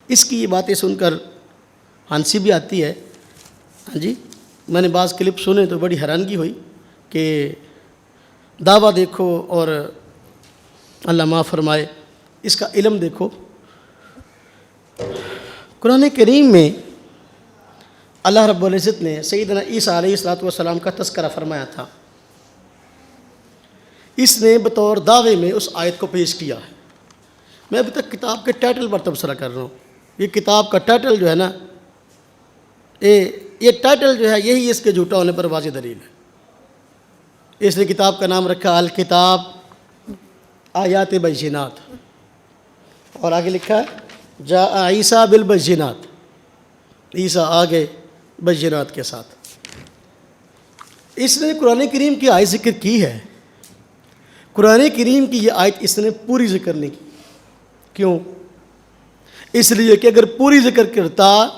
اس کی یہ باتیں سن کر ہنسی بھی آتی ہے. ہاں جی، میں نے بعض کلپ سنے تو بڑی حیرانگی ہوئی کہ دعویٰ دیکھو اور اللہ معاف فرمائے اس کا علم دیکھو. قرآن کریم میں اللہ رب العزت نے سیدنا عیسیٰ علیہ السلام کا تذکرہ فرمایا تھا. اس نے بطور دعوے میں اس آیت کو پیش کیا ہے. میں ابھی تک کتاب کے ٹائٹل پر تبصرہ کر رہا ہوں. یہ کتاب کا ٹائٹل جو ہے نا، یہ ٹائٹل جو ہے یہی اس کے جھوٹا ہونے پر واضح دلیل ہے. اس نے کتاب کا نام رکھا الکتاب آیات بینات، اور آگے لکھا ہے جاء عیسیٰ بالبینات، عیسیٰ آگے بینات کے ساتھ. اس نے قرآن کریم کی آیت ذکر کی ہے. قرآن کریم کی یہ آیت اس نے پوری ذکر نہیں کی. کیوں؟ اس لیے کہ اگر پوری ذکر کرتا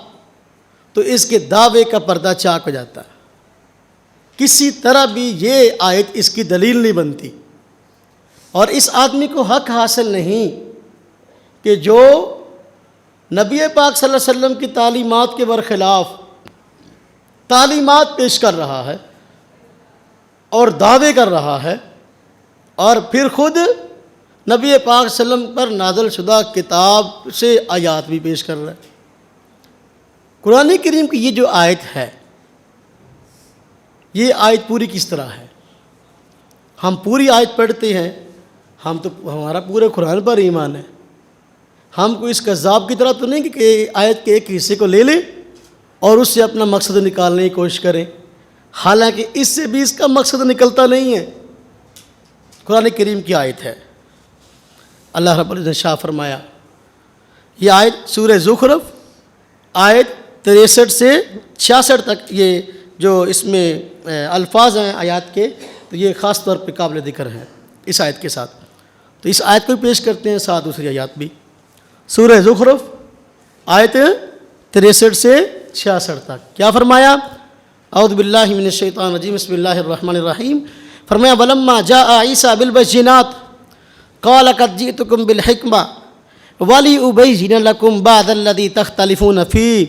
تو اس کے دعوے کا پردہ چاک ہو جاتا. کسی طرح بھی یہ آیت اس کی دلیل نہیں بنتی. اور اس آدمی کو حق حاصل نہیں کہ جو نبی پاک صلی اللہ علیہ وسلم کی تعلیمات کے برخلاف تعلیمات پیش کر رہا ہے اور دعوے کر رہا ہے، اور پھر خود نبی پاک صلی اللہ علیہ وسلم پر نازل شدہ کتاب سے آیات بھی پیش کر رہا ہے. قرآن کریم کی یہ جو آیت ہے، یہ آیت پوری کس طرح ہے؟ ہم پوری آیت پڑھتے ہیں، ہمارا پورے قرآن پر ایمان ہے. ہم کو اس کذاب کی طرح تو نہیں کہ آیت کے ایک حصے کو لے لیں اور اس سے اپنا مقصد نکالنے کی کوشش کریں، حالانکہ اس سے بھی اس کا مقصد نکلتا نہیں ہے. قرآن کریم کی آیت ہے. اللہ رب العزت نے شاہ فرمایا، یہ آیت سورہ زخرف آیت 63 سے 66 تک یہ جو اس میں الفاظ ہیں آیات کے، تو یہ خاص طور پہ قابل ذکر ہیں اس آیت کے ساتھ. تو اس آیت کو پیش کرتے ہیں، ساتھ دوسری آیات بھی. سورہ زخرف آیت 63 سے 66 تک کیا فرمایا؟ اعوذ باللہ من الشیطان الرجیم، بسم اللہ الرحمن الرحیم. فرمایا ولما جاء عیسیٰ بالبینات قال قد جئتکم بالحکمہ ولأبین لکم بعض الذی تختلفون فیہ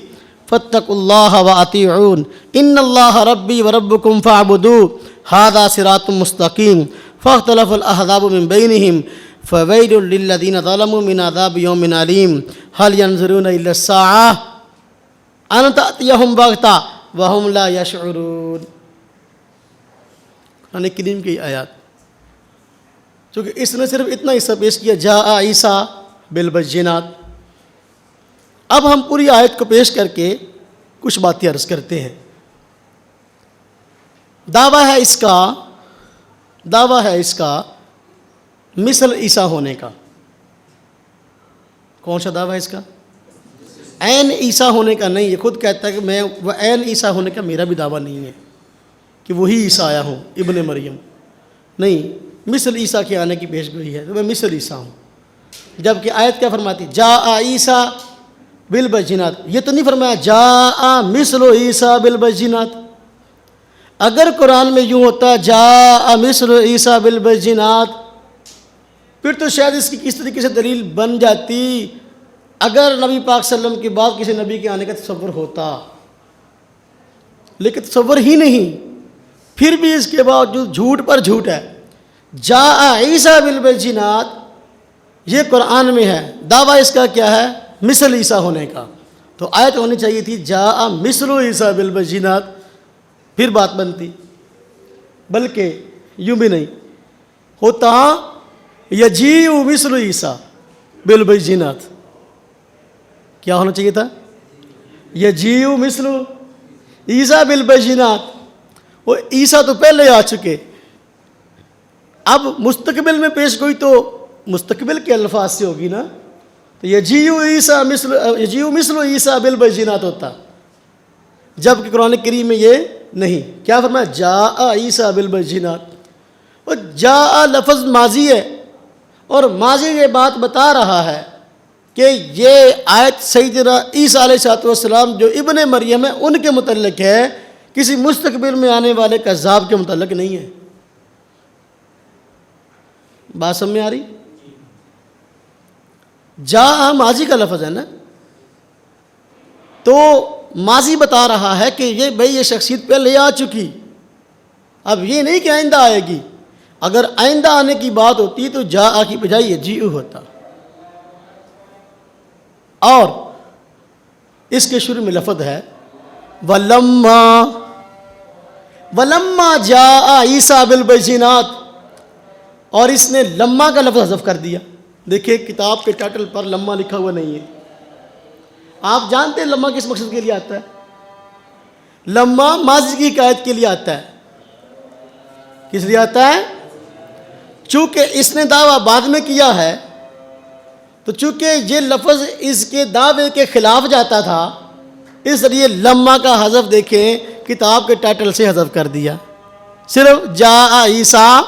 فاتقوا اللہ واطیعون ان اللہ ربی وربکم فاعبدوہ ھذا صراط مستقیم فاختلف الاحزاب من بینہم فویل للذین ظلموا من عذاب یوم علیم هل ينظرون الا الساعۃ ان تأتیہم بغتۃ وہم لا یشعرون. قرآن کریم کی آیات، چونکہ اس نے صرف اتنا حصہ پیش کیا جاء عیسیٰ بالبینات. اب ہم پوری آیت کو پیش کر کے کچھ باتیں عرض کرتے ہیں. دعویٰ ہے اس کا مثل عیسیٰ ہونے کا. کون سا دعویٰ ہے اس کا؟ عین عیسیٰ ہونے کا نہیں. یہ خود کہتا ہے کہ میں وہ عین عیسیٰ ہونے کا میرا بھی دعویٰ نہیں ہے کہ وہی عیسیٰ آیا ہوں ابن مریم. نہیں، مثل عیسیٰ کے آنے کی پیش گوئی ہے، تو میں مثل عیسیٰ ہوں. جبکہ آیت کیا فرماتی؟ جاء عیسیٰ بالبینات. یہ تو نہیں فرمایا جاء مثل عیسیٰ بالبینات. اگر قرآن میں یوں ہوتا جاء مثل عیسیٰ بالبینات، پھر تو شاید اس کی کس طریقے سے دلیل بن جاتی اگر نبی پاک صلی اللہ علیہ وسلم کے بعد کسی نبی کے آنے کا تصور ہوتا. لیکن تصور ہی نہیں. پھر بھی اس کے باوجود جھوٹ پر جھوٹ ہے. جاء عیسیٰ بالبینات یہ قرآن میں ہے، دعویٰ اس کا کیا ہے؟ مثل عیسیٰ ہونے کا. تو آیت ہونی چاہیے تھی جاء مثل عیسیٰ بالبینات، پھر بات بنتی. بلکہ یوں بھی نہیں ہوتا یجیء مثل عیسیٰ بالبینات. کیا ہونا چاہیے تھا؟ یجیء مثل عیسیٰ بالبینات. وہ عیسیٰ تو پہلے آ چکے، اب مستقبل میں پیش گوئی تو مستقبل کے الفاظ سے ہوگی نا. تو یجیء مثل عیسیٰ بالبینات ہوتا، جبکہ قرآن کریم میں یہ نہیں. کیا فرمایا؟ جاء عیسیٰ بالبینات. اور جاء لفظ ماضی ہے، اور ماضی یہ بات بتا رہا ہے کہ یہ آیت سیدنا عیسیٰ علیہ السلام جو ابن مریم ہے ان کے متعلق ہے، کسی مستقبل میں آنے والے کذاب کے متعلق نہیں ہے. بات سمجھ میں آ رہی؟ جاء ماضی کا لفظ ہے نا، تو ماضی بتا رہا ہے کہ یہ بھائی یہ شخصیت پہلے آ چکی، اب یہ نہیں کہ آئندہ آئے گی. اگر آئندہ آنے کی بات ہوتی تو جا کی بجائے یجیء ہوتا. اور اس کے شروع میں لفظ ہے وَلَمَّا جَاءَ عِیسیٰ بِالْبَیِّنَاتِ، اور اس نے لما کا لفظ حذف کر دیا. دیکھیں کتاب کے ٹائٹل پر لما لکھا ہوا نہیں ہے. آپ جانتے ہیں لما کس مقصد کے لیے آتا ہے؟ لما ماضی کی حکایت کے لیے آتا ہے. کس لیے آتا ہے؟ چونکہ اس نے دعویٰ بعد میں کیا ہے، تو چونکہ یہ لفظ اس کے دعوے کے خلاف جاتا تھا، اس لیے لما کا حذف دیکھیں کتاب کے ٹائٹل سے حذف کر دیا. صرف جاء عیسیٰ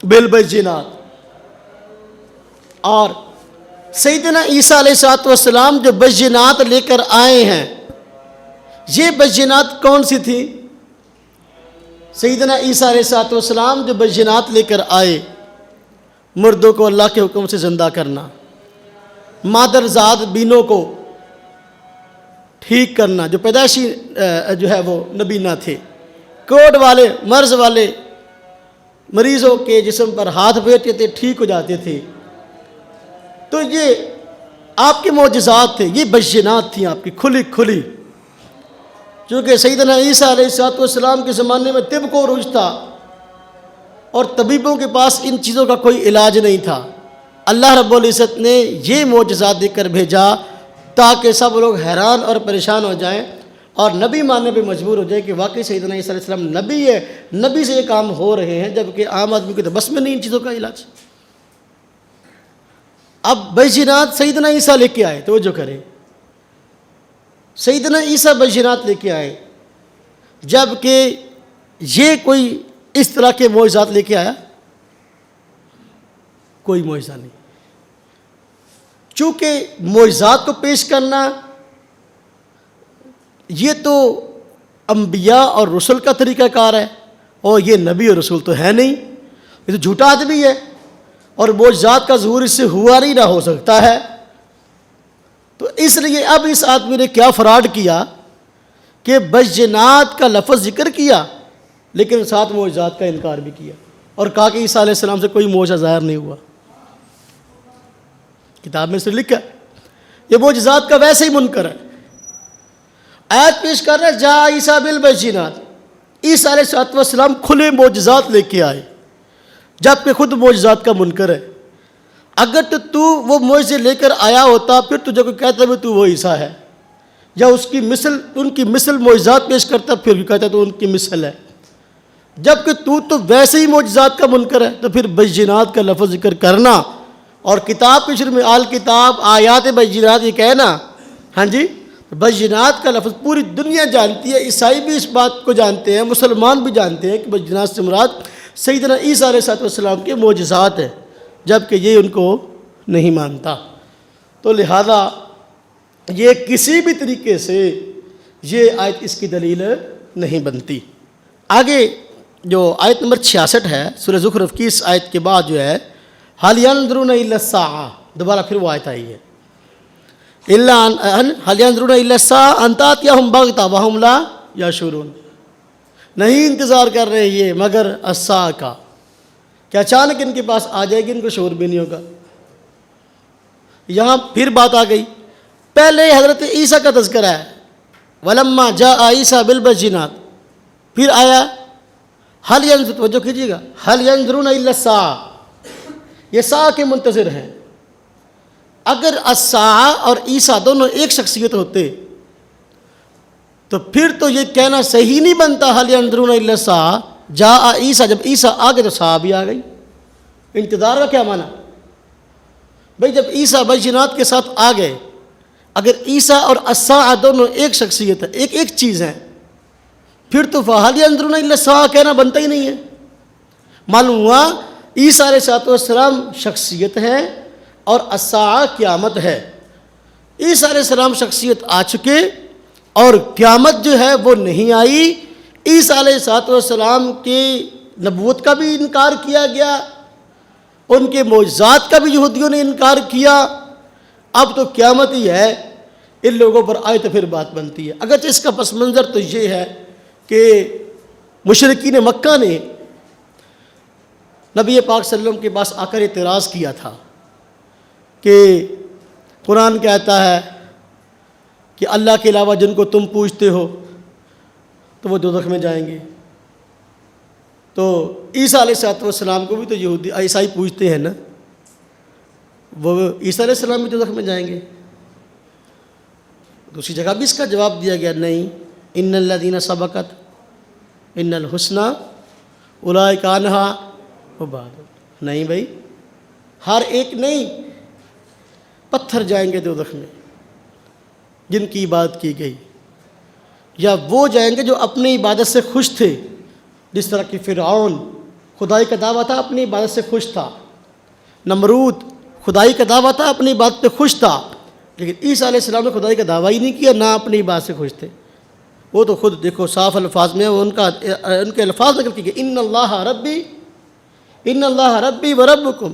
بالبینات. اور سیدنا عیسیٰ علیہ السلام جو بینات لے کر آئے ہیں، یہ بینات کون سی تھی؟ سیدنا عیسیٰ علیہ السلام جو بینات لے کر آئے، مردوں کو اللہ کے حکم سے زندہ کرنا، مادر زاد بینوں کو ٹھیک کرنا، جو پیدائشی جو ہے وہ نبینا تھے، کوڑ والے مرض والے مریضوں کے جسم پر ہاتھ پھیرتے تھے ٹھیک ہو جاتے تھے. تو یہ آپ کے معجزات تھے، یہ بینات تھیں آپ کی کھلی کھلی. چونکہ سیدنا عیسیٰ علیہ السلام کے زمانے میں طب کو عروج تھا اور طبیبوں کے پاس ان چیزوں کا کوئی علاج نہیں تھا. اللہ رب العزت نے یہ معجزات دے کر بھیجا تاکہ سب لوگ حیران اور پریشان ہو جائیں اور نبی ماننے پہ مجبور ہو جائے کہ واقعی سیدنا عیسیٰ علیہ السلام نبی ہے، نبی سے یہ کام ہو رہے ہیں، جبکہ عام آدمی کے تو بس میں نہیں ان چیزوں کا علاج. اب بینات سیدنا عیسیٰ لے کے آئے، توجہ کریں، سیدنا عیسیٰ بینات لے کے آئے، جبکہ یہ کوئی اس طرح کے معجزات لے کے آیا؟ کوئی معجزہ نہیں. چونکہ معجزات کو پیش کرنا یہ تو انبیاء اور رسل کا طریقہ کار ہے، اور یہ نبی اور رسول تو ہے نہیں، یہ تو جھوٹا آدمی ہے، اور معجزات کا ظہور اس سے ہوا نہیں نہ ہو سکتا ہے. تو اس لیے اب اس آدمی نے کیا فراڈ کیا کہ بینات کا لفظ ذکر کیا لیکن ساتھ معجزات کا انکار بھی کیا، اور کہا کہ عیسیٰ علیہ السلام سے کوئی معجزہ ظاہر نہیں ہوا. کتاب میں سے لکھا یہ معجزات کا ویسے ہی منکر ہے. آیت پیش کر رہے جا عیسیٰ بالبینات، عیسیٰ علیہ السلام کھلے معجزات لے کے آئے جبکہ خود معجزات کا منکر ہے. اگر تو وہ معجزے لے کر آیا ہوتا پھر تجھے کوئی کہتا ہے تو وہ عیسیٰ ہے، یا اس کی مثل ان کی مثل معجزات پیش کرتا پھر بھی کہتا ہے تو ان کی مثل ہے. جبکہ تو ویسے ہی معجزات کا منکر ہے، تو پھر بینات کا لفظ ذکر کرنا اور کتاب کے شروع میں آل کتاب آیات بینات یہ کہنا، ہاں جی، بینات کا لفظ پوری دنیا جانتی ہے، عیسائی بھی اس بات کو جانتے ہیں، مسلمان بھی جانتے ہیں کہ بینات سے مراد سیدنا عیسیٰ علیہ السلام کے معجزات ہیں، جبکہ یہ ان کو نہیں مانتا. تو لہذا یہ کسی بھی طریقے سے یہ آیت اس کی دلیل نہیں بنتی. آگے جو آیت نمبر 66 ہے سورہ زخرف کی، اس آیت کے بعد جو ہے حَلْ يَنظُرُونَ إِلَّا السَّاعَةَ، دوبارہ پھر وہ آیت آئی ہے، حَلْ يَنظُرُونَ إِلَّا السَّاعَةَ أَن تَأْتِيَهُمْ بَغْتَةً وَهُمْ لَا يَشْعُرُونَ. نہیں انتظار کر رہے یہ مگر الساعہ کا کہ اچانک ان کے پاس آ جائے گی، ان کو شعور بھی نہیں ہوگا. یہاں پھر بات آ گئی، پہلے حضرت عیسیٰ کا تذکرہ ہے وَلَمَّا جَاءَ عِیسیٰ بِالْبَینَاتِ، پھر آیا حَلْ يَنظُرُونَ، توجہ کیجیے گا، حَلْ يَنظُرُونَ إِلَّا السَّاعَةَ، یہ ساعہ کے منتظر ہیں. اگر الساعہ اور عیسیٰ دونوں ایک شخصیت ہوتے تو پھر تو یہ کہنا صحیح نہیں بنتا حَلْ يَنظُرُونَ إِلَّا السَّاعَةَ جاء عیسیٰ، جب عیسیٰ آ گئے تو ساعہ بھی آ گئی. انتظار کا کیا معنی؟ بھئی جب عیسیٰ بینات کے ساتھ آ گئے، اگر عیسیٰ اور الساعہ دونوں ایک شخصیت ہے، ایک چیز ہے، پھر تو فَهَلْ يَنظُرُونَ إِلَّا السَّاعَةَ کہنا بنتا ہی نہیں ہے. معلوم ہوا عیسیٰ علیہ السلام شخصیت ہے اور الساعہ قیامت ہے. عیسیٰ علیہ السلام شخصیت آ چکے اور قیامت جو ہے وہ نہیں آئی. عیسیٰ علیہ السلام کی نبوت کا بھی انکار کیا گیا، ان کے معجزات کا بھی یہودیوں نے انکار کیا. اب تو قیامت ہی ہے، ان لوگوں پر آئے تو پھر بات بنتی ہے۔ اگرچہ اس کا پس منظر تو یہ ہے کہ مشرکین مکہ نے نبی پاک صلی اللہ علیہ وسلم کے پاس آ کر اعتراض کیا تھا کہ قرآن کہتا ہے کہ اللہ کے علاوہ جن کو تم پوجتے ہو تو وہ دوزخ میں جائیں گے۔ تو عیسیٰ علیہ السلام کو بھی تو یہودی عیسائی پوجتے ہیں نا، وہ عیسیٰ علیہ السلام بھی دوزخ میں جائیں گے۔ دوسری جگہ بھی اس کا جواب دیا گیا، نہیں، ان الذین سبقت ان الحسنی اولئک عنہا مبعدون۔ نہیں بھائی، ہر ایک نہیں، پتھر جائیں گے دوزخ میں جن کی عبادت کی گئی، یا وہ جائیں گے جو اپنی عبادت سے خوش تھے، جس طرح کہ فرعون خدائی کا دعویٰ تھا، اپنی عبادت سے خوش تھا، نمرود خدائی کا دعویٰ تھا، اپنی عبادت پہ خوش تھا، لیکن عیسیٰ علیہ السلام نے خدائی کا دعویٰ ہی نہیں کیا، نہ اپنی عبادت سے خوش تھے۔ وہ تو خود دیکھو صاف الفاظ میں ان کے الفاظ نقل کیے گئے، ان اللہ ربی و ربکم۔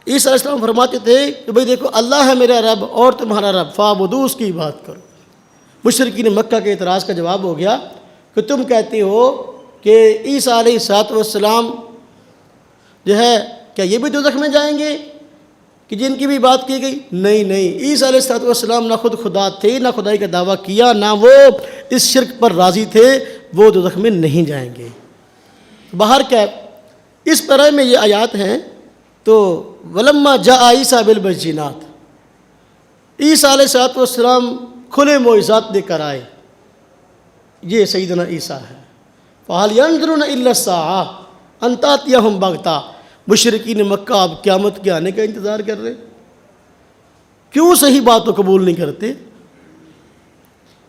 عیسیٰ علیہ السلام فرماتے تھے کہ بھئی دیکھو اللہ ہے میرا رب اور تمہارا رب، فاعبدوہ، اس کی عبادت کرو۔ مشرکین مکہ کے اعتراض کا جواب ہو گیا کہ تم کہتے ہو کہ عیسیٰ علیہ السلام جو ہے کیا یہ بھی دوزخ میں جائیں گے کہ جن کی بھی بات کی گئی؟ نہیں نہیں، عیسیٰ علیہ السلام نہ خود خدا تھے، نہ خدائی کا دعویٰ کیا، نہ وہ اس شرک پر راضی تھے، وہ دوزخ میں نہیں جائیں گے۔ باہر کیا اس طرح میں یہ آیات ہیں۔ تو ولما جاء عیسیٰ بالبینات، عیسیٰ علیہ السلام کھلے معجزات لے کر آئے، یہ سیدنا عیسیٰ ہے۔ فَهَلْ يَنظُرُونَ إِلَّا السَّاعَةَ أَن تَأْتِيَهُمْ بَغْتَةً۔ مشرکین مکہ اب قیامت کے آنے کا انتظار کر رہے، کیوں صحیح بات کو قبول نہیں کرتے؟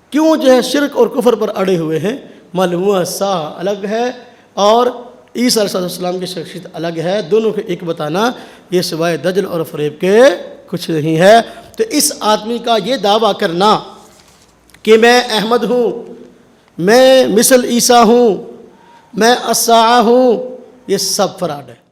کیوں جو ہے شرک اور کفر پر اڑے ہوئے ہیں؟ معلوم ہوا ساعہ الگ ہے اور عیسیٰ علیہ السلام کی شخصیت الگ ہے، دونوں کو ایک بتانا یہ سوائے دجل اور فریب کے کچھ نہیں ہے۔ تو اس آدمی کا یہ دعویٰ کرنا کہ میں احمد ہوں، میں مثل عیسیٰ ہوں، میں الساعہ ہوں، یہ سب فراڈ ہے۔